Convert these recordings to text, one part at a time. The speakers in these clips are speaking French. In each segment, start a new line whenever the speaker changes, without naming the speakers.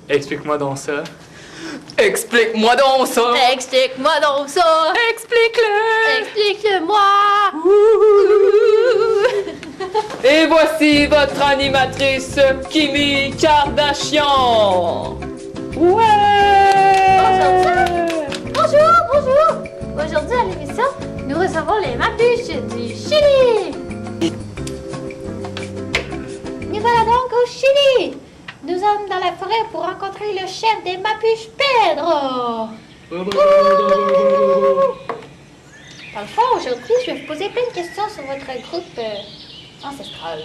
Explique-moi donc ça.
Explique-moi donc ça!
Explique-moi donc ça!
Explique-le!
Explique-moi!
Et voici votre animatrice, Kimi Kardashian! Ouais!
Bonjour! Aujourd'hui à l'émission, nous recevons les Mapuches du Chili! Nous voilà donc au Chili! Nous sommes dans la forêt pour rencontrer le chef des Mapuches, Pedro! Dans le fond, aujourd'hui, je vais vous poser plein de questions sur votre groupe ancestral.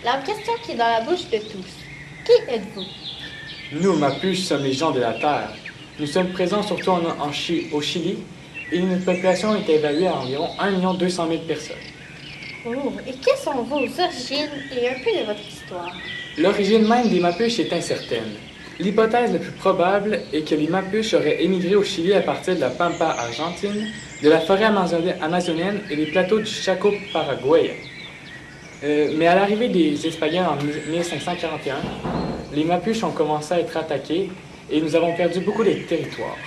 La question qui est dans la bouche de tous. Qui êtes-vous?
Nous, Mapuches, sommes les gens de la Terre. Nous sommes présents surtout au Chili et notre population est évaluée à environ 1 200 000 personnes.
Oh, et quelles sont vos origines et un peu de votre histoire?
L'origine même des Mapuches est incertaine. L'hypothèse la plus probable est que les Mapuches auraient émigré au Chili à partir de la Pampa argentine, de la forêt amazonienne et des plateaux du Chaco paraguayen. Mais à l'arrivée des Espagnols en 1541, les Mapuches ont commencé à être attaqués et nous avons perdu beaucoup de territoires.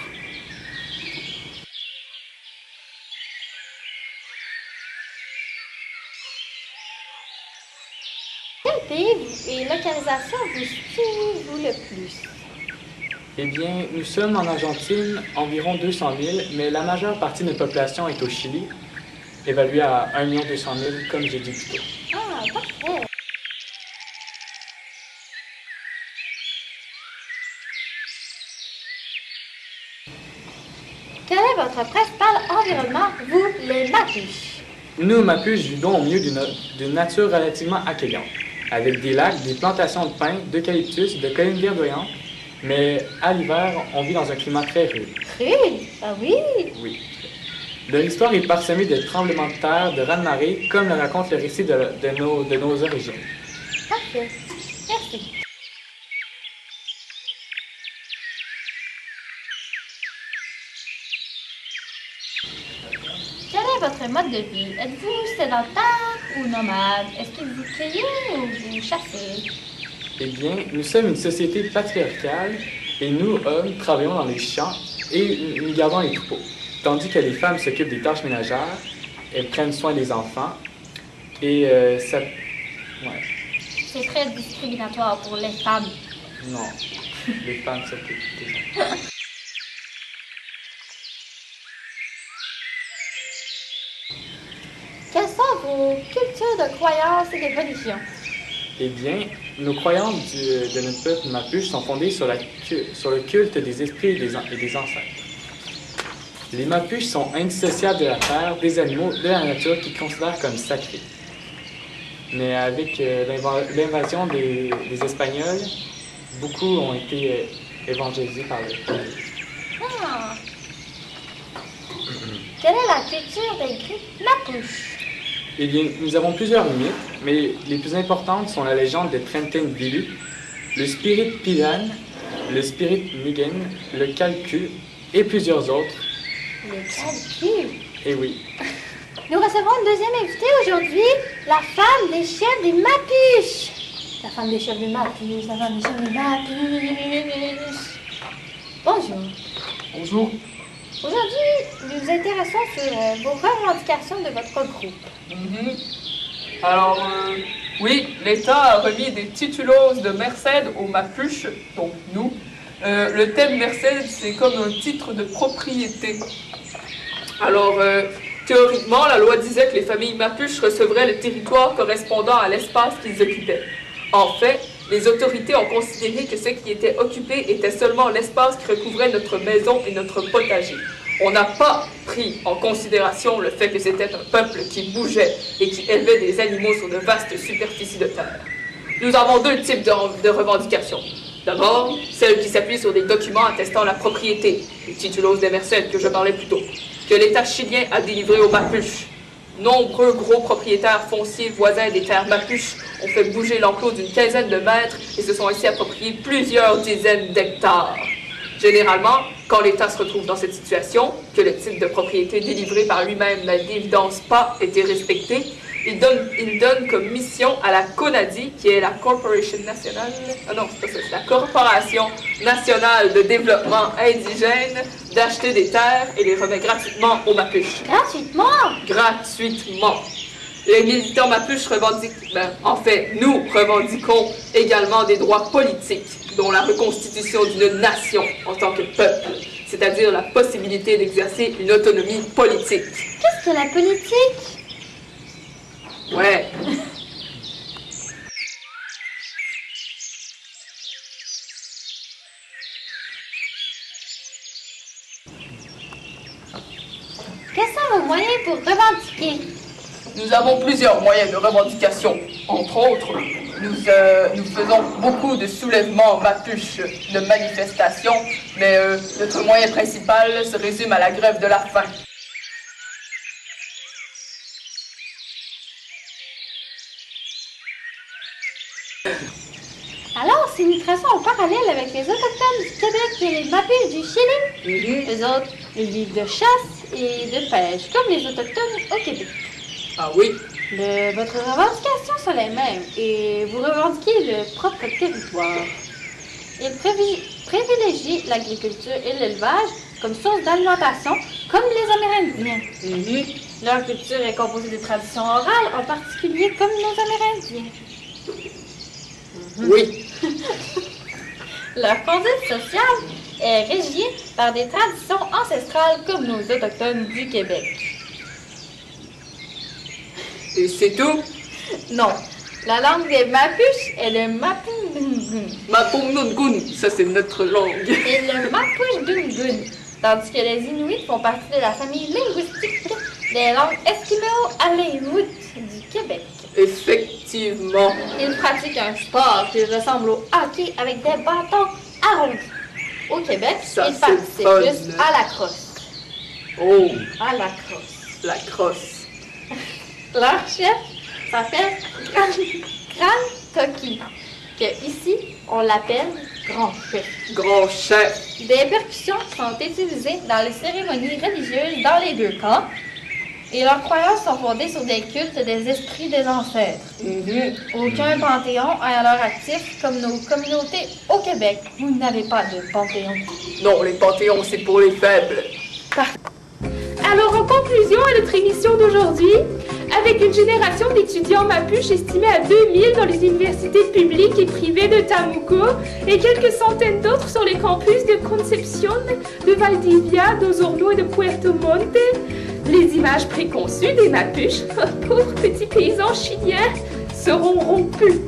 Quel pays et localisation vous suivez-vous le plus?
Eh bien, nous sommes en Argentine, environ 200 000, mais la majeure partie de notre population est au Chili, évaluée à 1 200 000, comme j'ai dit plus tôt.
Ah, parfait! Quel est votre principal environnement, vous, les Mapuches?
Nous, Mapuches, vivons au milieu d'une nature relativement accueillante, avec des lacs, des plantations de pins, d'eucalyptus, de collines verdoyantes, mais à l'hiver, on vit dans un climat très rude.
Rude? Ah oui?
Oui. Leur histoire est parsemée de tremblements de terre, de raz-de-marée, comme le raconte le récit de nos origines.
Parfait. Merci. Quel est votre mode de vie? Êtes-vous sédentaire ou nomade? Est-ce que vous cueillez ou vous chassez?
Eh bien, nous sommes une société patriarcale et nous, hommes, travaillons dans les champs et nous gardons les troupeaux. Tandis que les femmes s'occupent des tâches ménagères, elles prennent soin des enfants et ça... Ouais.
C'est très discriminatoire pour les femmes.
Non, les femmes s'occupent des enfants.
Quelles sont vos cultures de croyances et de religions?
Eh bien, nos croyances de notre peuple Mapuche sont fondées sur le culte des esprits et des ancêtres. Les Mapuches sont indissociables de la terre, des animaux, de la nature qu'ils considèrent comme sacrés. Mais avec l'invasion des Espagnols, beaucoup ont été évangélisés par le christianisme.
Ah. Quelle est la culture des groupes Mapuches?
Eh bien, nous avons plusieurs mythes, mais les plus importantes sont la légende de Trentin Bilu, le spirit Pilan, le spirit Nigen, le Calcu et plusieurs autres.
Le calcul.
Eh oui.
Nous recevons une deuxième invitée aujourd'hui, la femme des chefs des Mapuches. La femme des chefs des Mapuches, la femme des chefs des Mapuches. Bonjour.
Bonjour.
Aujourd'hui, nous nous intéressons sur vos revendications de votre groupe.
Alors, oui, l'État a remis des tituloses de Merced aux Mapuches, donc nous. Le thème Merced, c'est comme un titre de propriété. Alors, théoriquement, la loi disait que les familles Mapuches recevraient le territoire correspondant à l'espace qu'ils occupaient. En fait, les autorités ont considéré que ce qui était occupé était seulement l'espace qui recouvrait notre maison et notre potager. On n'a pas pris en considération le fait que c'était un peuple qui bougeait et qui élevait des animaux sur de vastes superficies de terre. Nous avons deux types de revendications. D'abord, celle qui s'appuie sur des documents attestant la propriété, les tituloses des Merced que je parlais plus tôt, que l'État chilien a délivré aux Mapuches. Nombreux gros propriétaires fonciers voisins des terres Mapuches ont fait bouger l'enclos d'une quinzaine de mètres et se sont ainsi appropriés plusieurs dizaines d'hectares. Généralement, quand l'État se retrouve dans cette situation, que le titre de propriété délivré par lui-même n'a d'évidence pas été respecté, Il donne comme mission à la CONADI, qui est la Corporation Nationale... Ah non, c'est pas ça, c'est la Corporation Nationale de Développement Indigène, d'acheter des terres et les remet gratuitement aux Mapuches.
Gratuitement?
Gratuitement. Les militants Mapuches revendiquent... nous revendiquons également des droits politiques, dont la reconstitution d'une nation en tant que peuple, c'est-à-dire la possibilité d'exercer une autonomie politique.
Qu'est-ce que la politique?
Ouais.
Quels sont vos moyens pour revendiquer?
Nous avons plusieurs moyens de revendication. Entre autres, nous faisons beaucoup de soulèvements mapuches, de manifestations, mais notre moyen principal se résume à la grève de la faim.
Alors, si nous traçons un parallèle avec les Autochtones du Québec et les Mapuches du Chili, les autres, ils vivent de chasse et de pêche, comme les Autochtones au Québec.
Ah oui?
Votre revendication sont les mêmes et vous revendiquez le propre territoire. Ils privilégient l'agriculture et l'élevage comme source d'alimentation, comme les Amérindiens. Leur culture est composée de traditions orales, en particulier comme nos Amérindiens.
Oui.
Leur conduite sociale est régie par des traditions ancestrales comme nos Autochtones du Québec.
Et c'est tout?
Non, la langue des Mapuches est le Mapudungun
Mapumnungun, ça c'est notre langue.
et le Mapudungun, tandis que les Inuits font partie de la famille linguistique des langues esquimaux-aléoutes du Québec.
Effectivement.
Ils pratiquent un sport qui ressemble au hockey avec des bâtons arrondis. Au Québec,
Ça,
ils
c'est
participent
fun.
plus à la crosse.
Oh,
À la crosse.
la crosse.
Leur chef s'appelle Gran Toki, que ici, on l'appelle Grand Chef.
Grand chef.
Des percussions sont utilisées dans les cérémonies religieuses dans les deux camps et leurs croyances sont fondées sur des cultes des esprits des ancêtres. Aucun panthéon est à leur actif comme nos communautés au Québec. Vous n'avez pas de panthéon.
Non, les panthéons, c'est pour les faibles.
Alors, en conclusion à notre émission d'aujourd'hui, avec une génération d'étudiants mapuches estimée à 2000 dans les universités publiques et privées de Tamuco et quelques centaines d'autres sur les campus de Concepción, de Valdivia, d'Osorno et de Puerto Monte, les images préconçues des mapuches, pauvres petits paysans chiliens, seront rompues.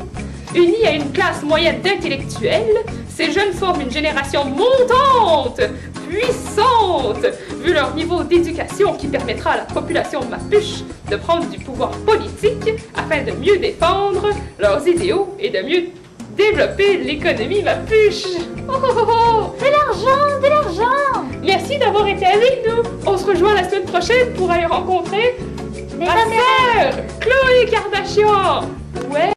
Unis à une classe moyenne d'intellectuels, ces jeunes forment une génération montante, puissante, vu leur niveau d'éducation qui permettra à la population mapuche de prendre du pouvoir politique afin de mieux défendre leurs idéaux et de mieux développer l'économie mapuche. Oh, oh, oh, oh.
De l'argent, de l'argent!
Merci d'avoir été avec nous. On se rejoint la semaine prochaine pour aller rencontrer
Des
ma sœur, Chloé Kardashian. Ouais.